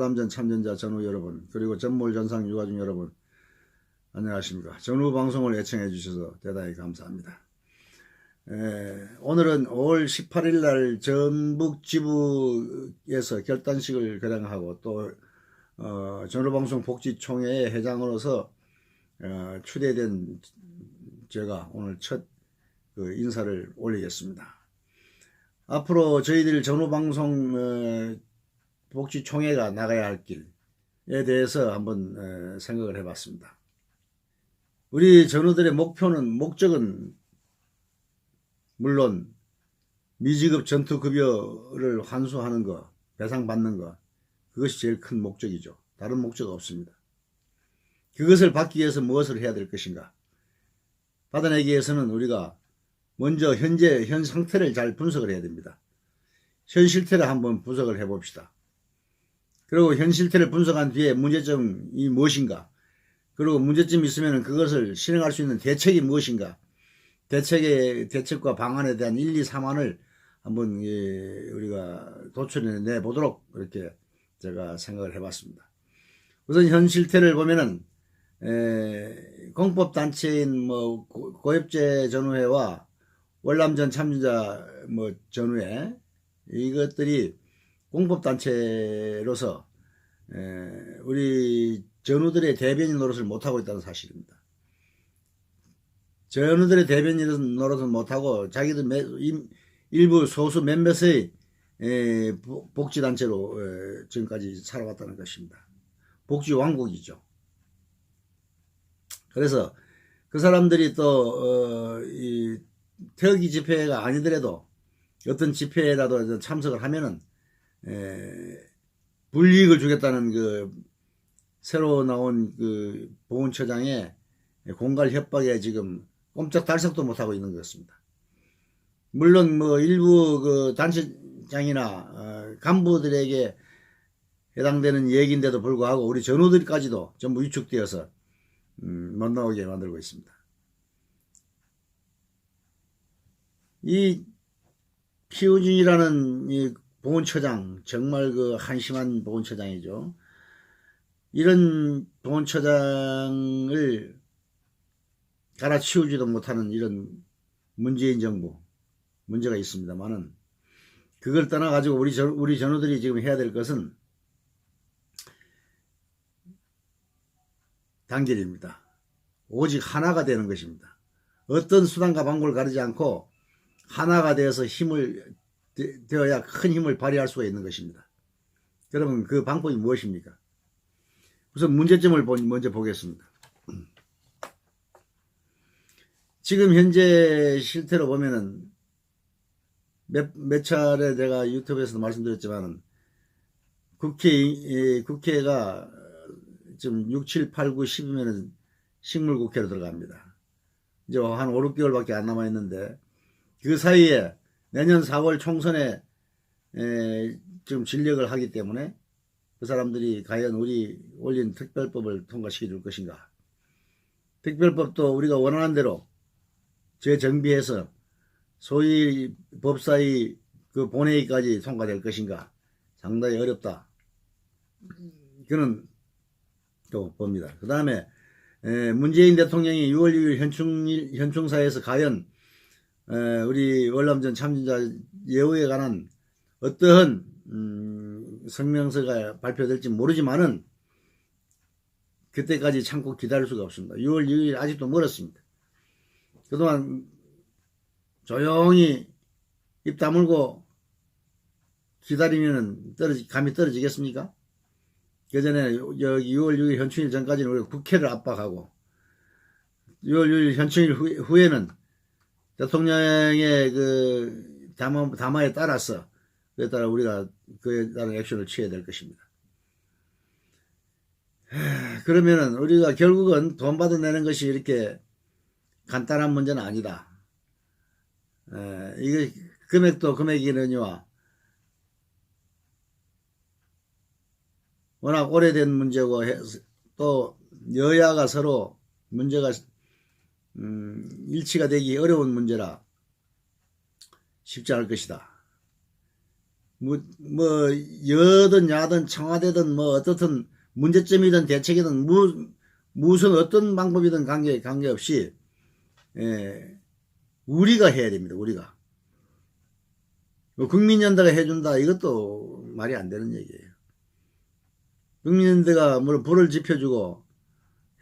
월남전 참전자 전후 여러분, 그리고 전몰 전상 유가족 여러분, 안녕하십니까. 전후 방송을 애청해 주셔서 대단히 감사합니다. 오늘은 5월 18일 날 전북 지부에서 결단식을 개량하고 또 전후방송 복지총회의 회장으로서 추대된 제가 오늘 첫 인사를 올리겠습니다. 앞으로 저희들 전후방송 복지총회가 나가야 할 길에 대해서 한번 생각을 해봤습니다. 우리 전우들의 목적은 물론 미지급 전투급여를 환수하는 것, 배상받는 것, 그것이 제일 큰 목적이죠. 다른 목적 없습니다. 그것을 받기 위해서 무엇을 해야 될 것인가? 받아내기 위해서는 우리가 먼저 현 상태를 잘 분석을 해야 됩니다. 현 실태를 한번 분석을 해봅시다. 그리고 현 실태를 분석한 뒤에 문제점이 무엇인가? 그리고 문제점이 있으면 그것을 실행할 수 있는 대책이 무엇인가? 대책과 방안에 대한 1, 2, 3안을 한번 우리가 도출해 보도록 이렇게 제가 생각을 해봤습니다. 우선 현 실태를 보면은 공법단체인 고엽제 전후회와 월남전 참전자 전후회, 이것들이 공법단체로서 우리 전우들의 대변인 노릇을 못하고 있다는 사실입니다. 전우들의 대변인 노릇은 못하고 자기들 일부 소수 몇몇의 복지단체로 지금까지 살아왔다는 것입니다. 복지왕국이죠. 그래서 그 사람들이 또 이 태극기 집회가 아니더라도 어떤 집회라도 참석을 하면은 불이익을 주겠다는 새로 나온 보훈처장의 공갈 협박에 지금 꼼짝달싹도 못하고 있는 것 같습니다. 물론 일부 단체장이나 간부들에게 해당되는 얘기인데도 불구하고 우리 전우들까지도 전부 위축되어서 못 나오게 만들고 있습니다. 이 피우진이라는 이 보훈처장, 정말 한심한 보훈처장이죠. 이런 보훈처장을 갈아치우지도 못하는 이런 문재인 정부, 문제가 있습니다만은, 그걸 떠나가지고 우리 전우들이 지금 해야 될 것은 단결입니다. 오직 하나가 되는 것입니다. 어떤 수단과 방법을 가리지 않고 하나가 되어서 되어야 큰 힘을 발휘할 수가 있는 것입니다. 그러면 그 방법이 무엇입니까? 우선 문제점을 먼저 보겠습니다. 지금 현재 실태로 보면은 몇 차례 제가 유튜브에서도 말씀드렸지만은 국회가 지금 6, 7, 8, 9, 10이면은 식물국회로 들어갑니다. 이제 한 5, 6개월밖에 안 남아있는데 그 사이에 내년 4월 총선에 지금 진력을 하기 때문에 그 사람들이 과연 우리 올린 특별법을 통과시켜 줄 것인가? 특별법도 우리가 원하는 대로 재정비해서 소위 법사위 본회의까지 통과될 것인가? 상당히 어렵다. 그는 또 봅니다. 그 다음에 문재인 대통령이 6월 6일 현충사에서 과연 우리 월남전 참전자 예우에 관한 어떠한 성명서가 발표될지 모르지만은 그때까지 참고 기다릴 수가 없습니다. 6월 6일 아직도 멀었습니다. 그동안 조용히 입 다물고 기다리면은 감이 떨어지겠습니까? 그 전에 여기 6월 6일 현충일 전까지는 우리가 국회를 압박하고 6월 6일 현충일 후에는 대통령의 담화에 따라서 그에 따라 우리가 그에 따른 액션을 취해야 될 것입니다. 그러면은 우리가 결국은 돈 받아내는 것이 이렇게 간단한 문제는 아니다. 이게 금액도 금액이느니와 워낙 오래된 문제고 또 여야가 서로 문제가 일치가 되기 어려운 문제라 쉽지 않을 것이다. 여든 야든 청와대든 뭐 어떻든 문제점이든 대책이든 무슨 어떤 방법이든 관계없이 우리가 해야 됩니다. 우리가. 뭐 국민연대가 해준다 이것도 말이 안 되는 얘기예요. 국민연대가 물론 불을 지펴주고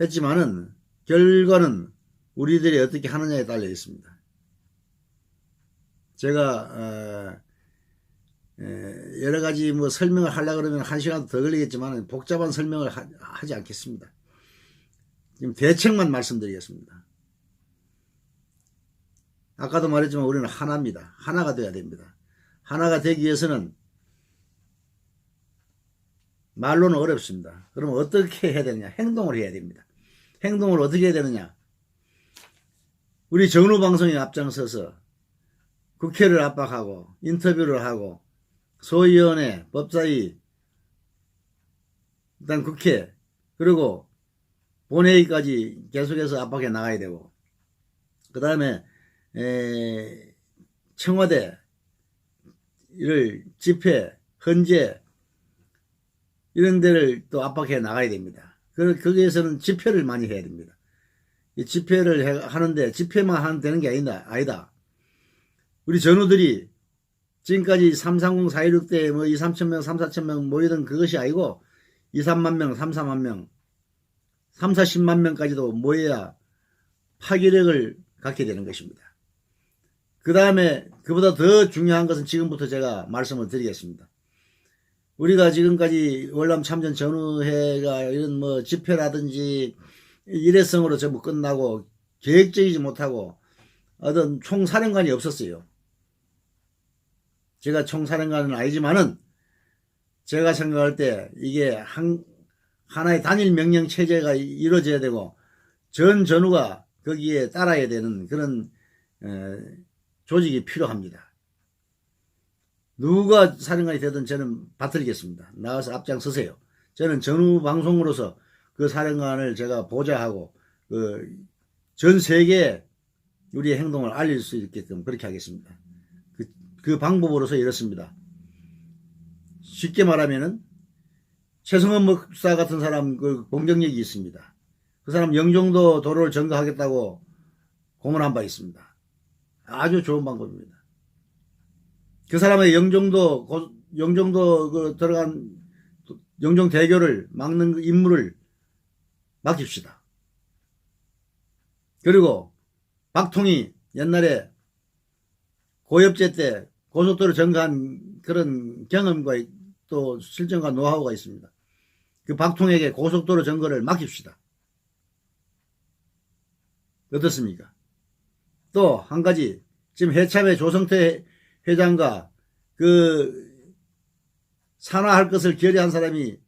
했지만은 결과는 우리들이 어떻게 하느냐에 달려 있습니다. 제가 여러 가지 뭐 설명을 하려고 그러면 1시간 더 걸리겠지만 복잡한 설명을 하지 않겠습니다. 지금 대책만 말씀드리겠습니다. 아까도 말했지만 우리는 하나입니다. 하나가 되어야 됩니다. 하나가 되기 위해서는 말로는 어렵습니다. 그럼 어떻게 해야 되느냐? 행동을 해야 됩니다. 행동을 어떻게 해야 되느냐? 우리 정루방송에 앞장서서 국회를 압박하고 인터뷰를 하고 소위원회, 법사위, 일단 국회, 그리고 본회의까지 계속해서 압박해 나가야 되고, 그 다음에 청와대, 집회, 헌재 이런 데를 또 압박해 나가야 됩니다. 거기에서는 집회를 많이 해야 됩니다. 이 집회를 하는데 집회만 하면 되는 게 아니다. 우리 전우들이 지금까지 330, 416 때 뭐 2, 3천 명, 3, 4천 명 모이던 그것이 아니고 2, 3만 명, 3, 4만 명, 3, 40만 명까지도 모여야 파괴력을 갖게 되는 것입니다. 그 다음에 그보다 더 중요한 것은 지금부터 제가 말씀을 드리겠습니다. 우리가 지금까지 월남 참전 전후회가 이런 뭐 집회라든지 일회성으로 전부 끝나고 계획적이지 못하고 어떤 총사령관이 없었어요. 제가 총사령관은 아니지만은 제가 생각할 때 이게 하나의 단일 명령 체제가 이루어져야 되고 전 전후가 거기에 따라야 되는 그런 조직이 필요합니다. 누가 사령관이 되든 저는 받들겠습니다. 나와서 앞장서세요. 저는 전후 방송으로서 그 사령관을 제가 보좌하고 전 세계에 우리의 행동을 알릴 수 있게끔 그렇게 하겠습니다. 그 방법으로서 이렇습니다. 쉽게 말하면은 최승원 목사 같은 사람 그 공격력이 있습니다. 그 사람 영종도 도로를 점거하겠다고 공언한 바 있습니다. 아주 좋은 방법입니다. 그 사람의 영종도 들어간 영종대교를 막는 그 임무를 맡깁시다. 그리고 박통이 옛날에 고엽제 때 고속도로 점거한 그런 경험과 또 실전과 노하우가 있습니다. 그 박통에게 고속도로 점거를 맡깁시다. 어떻습니까? 또 한 가지, 지금 해참의 조성태 회장과 그 산화할 것을 결의한 사람이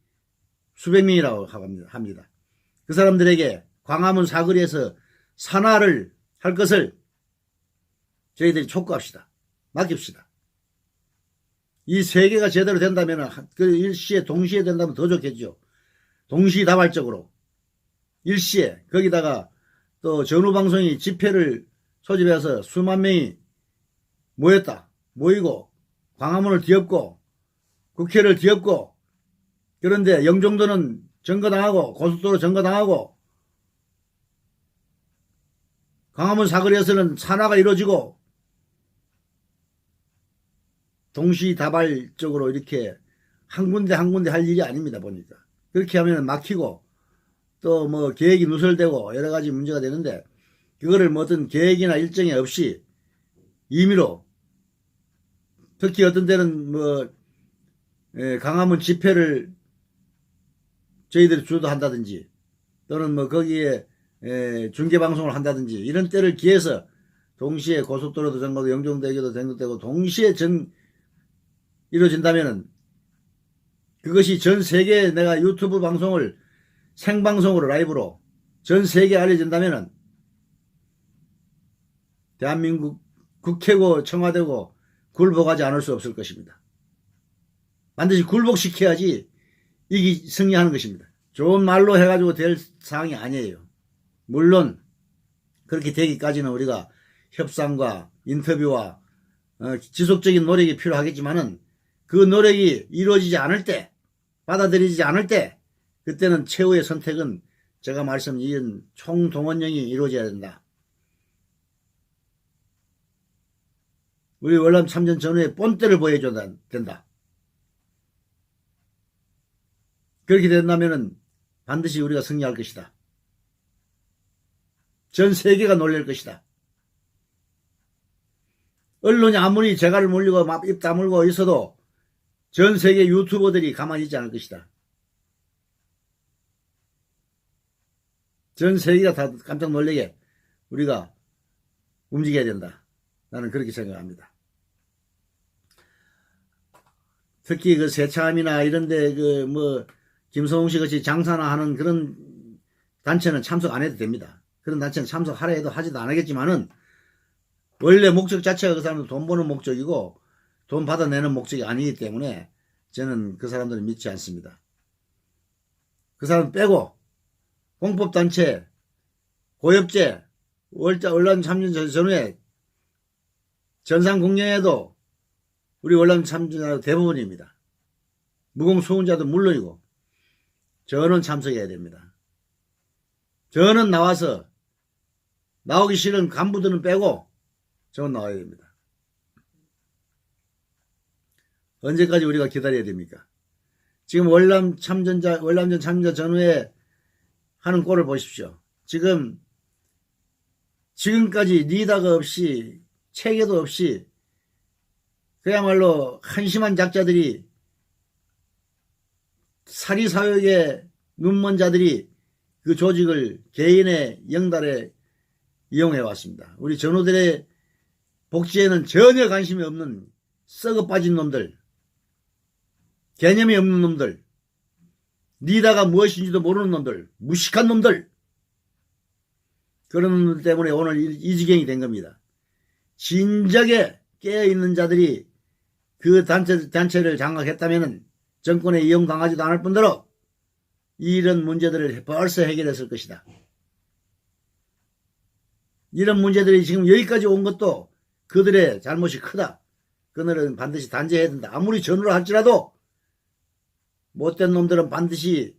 수백 명이라고 합니다. 그 사람들에게 광화문 사거리에서 산화를 할 것을 저희들이 촉구합시다. 맡깁시다. 이 세 개가 제대로 된다면 그 일시에 동시에 된다면 더 좋겠죠. 동시다발적으로 일시에 거기다가 또 전후방송이 집회를 소집해서 수만 명이 모이고 광화문을 뒤엎고 국회를 뒤엎고 그런데 영종도는 점거당하고 고속도로 점거당하고 광화문 사거리에서는 산화가 이루어지고 동시다발적으로 이렇게 한 군데 할 일이 아닙니다. 보니까 그렇게 하면 막히고 또 뭐 계획이 누설되고 여러 가지 문제가 되는데 그거를 뭐 어떤 계획이나 일정이 없이 임의로 특히 어떤 데는 뭐 광화문 집회를 저희들이 주도한다든지 또는 뭐 거기에 중계방송을 한다든지 이런 때를 기해서 동시에 고속도로도 점거되고 영종대교도 점거되고 동시에 이루어진다면은 그것이 전 세계에 내가 유튜브 방송을 생방송으로 라이브로 전 세계에 알려진다면은 대한민국 국회고 청와대고 굴복하지 않을 수 없을 것입니다. 반드시 굴복시켜야지 승리하는 것입니다. 좋은 말로 해가지고 될 사항이 아니에요. 물론 그렇게 되기까지는 우리가 협상과 인터뷰와 지속적인 노력이 필요하겠지만은 그 노력이 이루어지지 않을 때, 받아들이지 않을 때, 그때는 최후의 선택은 제가 말씀드린 총동원령이 이루어져야 된다. 우리 월남 참전 전후에 본때를 보여줘야 된다. 그렇게 된다면 반드시 우리가 승리할 것이다. 전 세계가 놀랄 것이다. 언론이 아무리 재갈을 물리고 막 입 다물고 있어도 전 세계 유튜버들이 가만히 있지 않을 것이다. 전 세계가 다 깜짝 놀라게 우리가 움직여야 된다. 나는 그렇게 생각합니다. 특히 그 새참이나 이런데 그 뭐 김성웅 씨 같이 장사나 하는 그런 단체는 참석 안 해도 됩니다. 그런 단체는 참석하려 해도 하지도 않겠지만은 원래 목적 자체가 그 사람들 돈 버는 목적이고 돈 받아내는 목적이 아니기 때문에 저는 그 사람들은 믿지 않습니다. 그 사람 빼고 공법단체, 고엽제, 월남 참전 전후에 전상공연에도 우리 월남 참전자 대부분입니다. 무공수훈자도 물론이고 저는 참석해야 됩니다. 저는 나와서 나오기 싫은 간부들은 빼고 저는 나와야 됩니다. 언제까지 우리가 기다려야 됩니까? 지금 월남전 참전자 전후에 하는 꼴을 보십시오. 지금까지 리더가 없이 체계도 없이 그야말로 한심한 작자들이 사리사욕에 눈먼 자들이 그 조직을 개인의 영달에 이용해 왔습니다. 우리 전우들의 복지에는 전혀 관심이 없는 썩어 빠진 놈들, 개념이 없는 놈들, 리더가 무엇인지도 모르는 놈들, 무식한 놈들, 그런 놈들 때문에 오늘 이 지경이 된 겁니다. 진작에 깨어있는 자들이 그 단체를 장악했다면 정권에 이용당하지도 않을 뿐더러 이런 문제들을 벌써 해결했을 것이다. 이런 문제들이 지금 여기까지 온 것도 그들의 잘못이 크다. 그들은 반드시 단죄해야 된다. 아무리 전우를 할지라도 못된 놈들은 반드시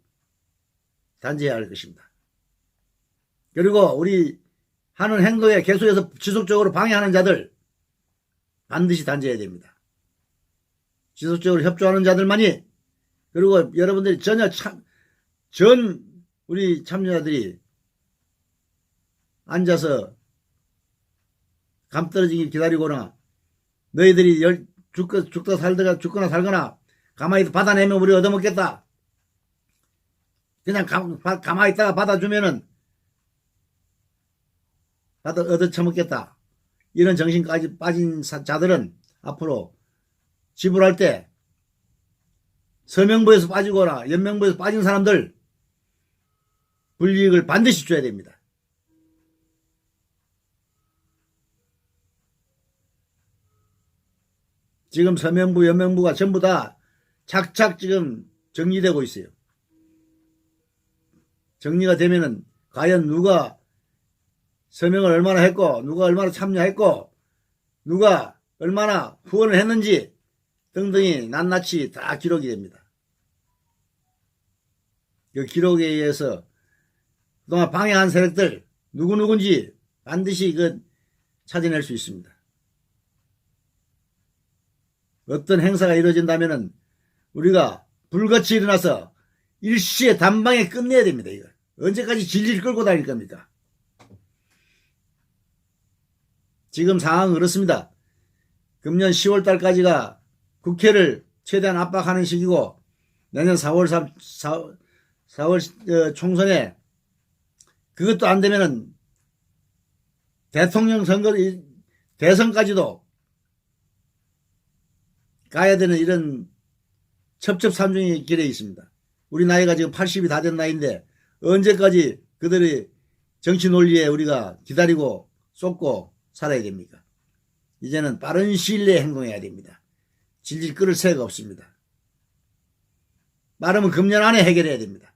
단죄해야 할 것입니다. 그리고 우리 하는 행동에 계속해서 지속적으로 방해하는 자들 반드시 단죄해야 됩니다. 지속적으로 협조하는 자들만이, 그리고 여러분들이 우리 참여자들이 앉아서 감 떨어지기 기다리거나 너희들이 죽거나 살거나 가만히 받아내면 우리 얻어먹겠다. 그냥 가만히 있다가 받아주면은 얻어쳐먹겠다. 이런 정신까지 빠진 자들은 앞으로 지불할 때 서명부에서 빠지거나 연명부에서 빠진 사람들 불이익을 반드시 줘야 됩니다. 지금 서명부, 연명부가 전부 다 착착 지금 정리되고 있어요. 정리가 되면은 과연 누가 서명을 얼마나 했고, 누가 얼마나 참여했고, 누가 얼마나 후원을 했는지 등등이 낱낱이 다 기록이 됩니다. 그 기록에 의해서 그동안 방해한 세력들 누구누군지 반드시 찾아낼 수 있습니다. 어떤 행사가 이루어진다면은 우리가 불같이 일어나서 일시에 단방에 끝내야 됩니다. 이거 언제까지 질질 끌고 다닐 겁니까? 지금 상황은 그렇습니다. 금년 10월 달까지가 국회를 최대한 압박하는 시기고 내년 4월 총선에 그것도 안 되면은 대통령 선거 대선까지도 가야 되는 이런 첩첩산중의 길에 있습니다. 우리 나이가 지금 80이 다 된 나이인데 언제까지 그들의 정치 논리에 우리가 기다리고 쏟고 살아야 됩니까? 이제는 빠른 시일 내에 행동해야 됩니다. 질질 끌을 새가 없습니다. 빠르면 금년 안에 해결해야 됩니다.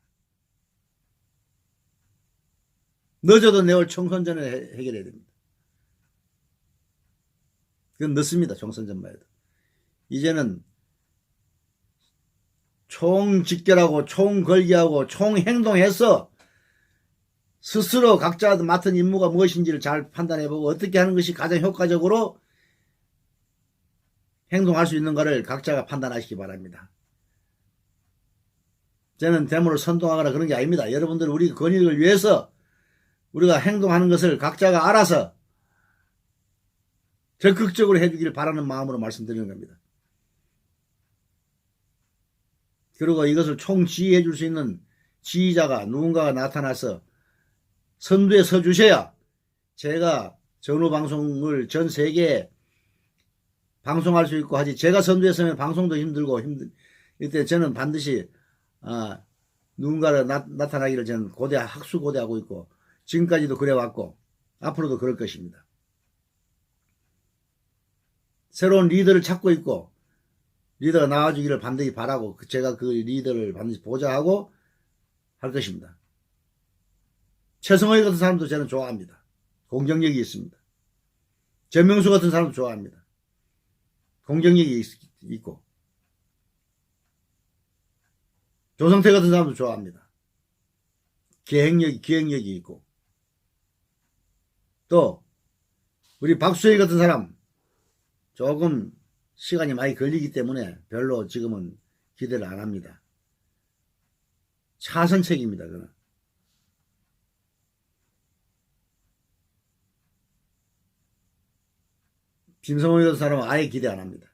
늦어도 내올 총선 전에 해결해야 됩니다. 그건 늦습니다. 총선 전만 해도. 이제는 총직결하고 총걸기하고 총행동해서 스스로 각자 맡은 임무가 무엇인지를 잘 판단해보고 어떻게 하는 것이 가장 효과적으로 행동할 수 있는가를 각자가 판단하시기 바랍니다. 저는 데모를 선동하거나 그런 게 아닙니다. 여러분들 우리 권익을 위해서 우리가 행동하는 것을 각자가 알아서 적극적으로 해주길 바라는 마음으로 말씀드리는 겁니다. 그리고 이것을 총지휘해 줄 수 있는 지휘자가 누군가가 나타나서 선두에 서 주셔야 제가 전후방송을 전 세계에 방송할 수 있고 하지, 제가 선두에 서면 방송도 힘들고 이때 저는 반드시 누군가를 나타나기를 저는 학수고대하고 있고 지금까지도 그래왔고 앞으로도 그럴 것입니다. 새로운 리더를 찾고 있고 리더가 나와주기를 반드시 바라고 제가 그 리더를 반드시 보좌하고 할 것입니다. 최성호 같은 사람도 저는 좋아합니다. 공정력이 있습니다. 전명수 같은 사람도 좋아합니다. 공정력이 있고 조성태 같은 사람도 좋아합니다. 기획력이 있고 또 우리 박수혜 같은 사람 조금 시간이 많이 걸리기 때문에 별로 지금은 기대를 안 합니다. 차선책입니다. 그는. 김성호 같은 사람은 아예 기대 안 합니다.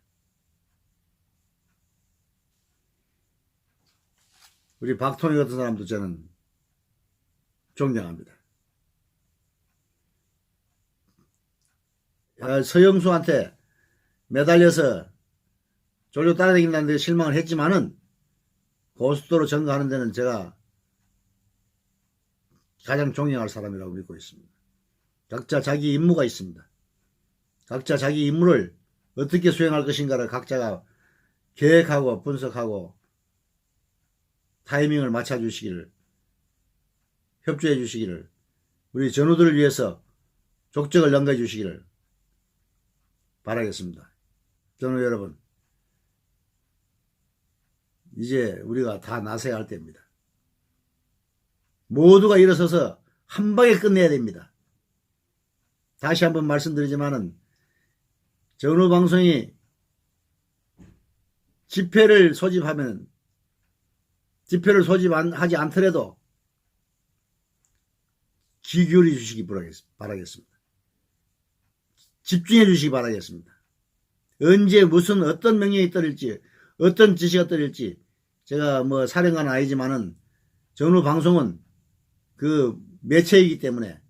우리 박통희 같은 사람도 저는 존경합니다. 서영수한테 매달려서 졸려 따라다닌다는 데 실망을 했지만은 고속도로 점거하는 데는 제가 가장 존경할 사람이라고 믿고 있습니다. 각자 자기 임무가 있습니다. 각자 자기 임무를 어떻게 수행할 것인가를 각자가 계획하고 분석하고 타이밍을 맞춰주시기를, 협조해 주시기를, 우리 전우들을 위해서 족적을 넘겨 주시기를 바라겠습니다. 전우 여러분, 이제 우리가 다 나서야 할 때입니다. 모두가 일어서서 한 방에 끝내야 됩니다. 다시 한번 말씀드리지만은 전후방송이 집회를 소집하지 않더라도 귀 기울여 주시기 바라겠습니다. 집중해 주시기 바라겠습니다. 언제 무슨 어떤 명령이 떨어질지 어떤 지시가 떨어질지 제가 뭐 사령관은 아니지만은 전후방송은 그 매체이기 때문에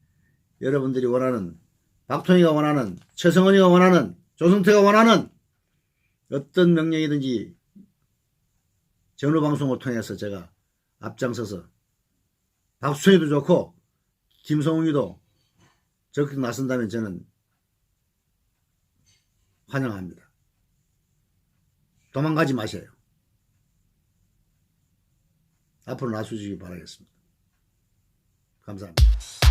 여러분들이 원하는, 박통희가 원하는, 최성원이가 원하는, 조성태가 원하는 어떤 명령이든지 전후방송을 통해서 제가 앞장서서 박수천이도 좋고 김성웅이도 적극 나선다면 저는 환영합니다. 도망가지 마세요. 앞으로 나서주시기 바라겠습니다. 감사합니다.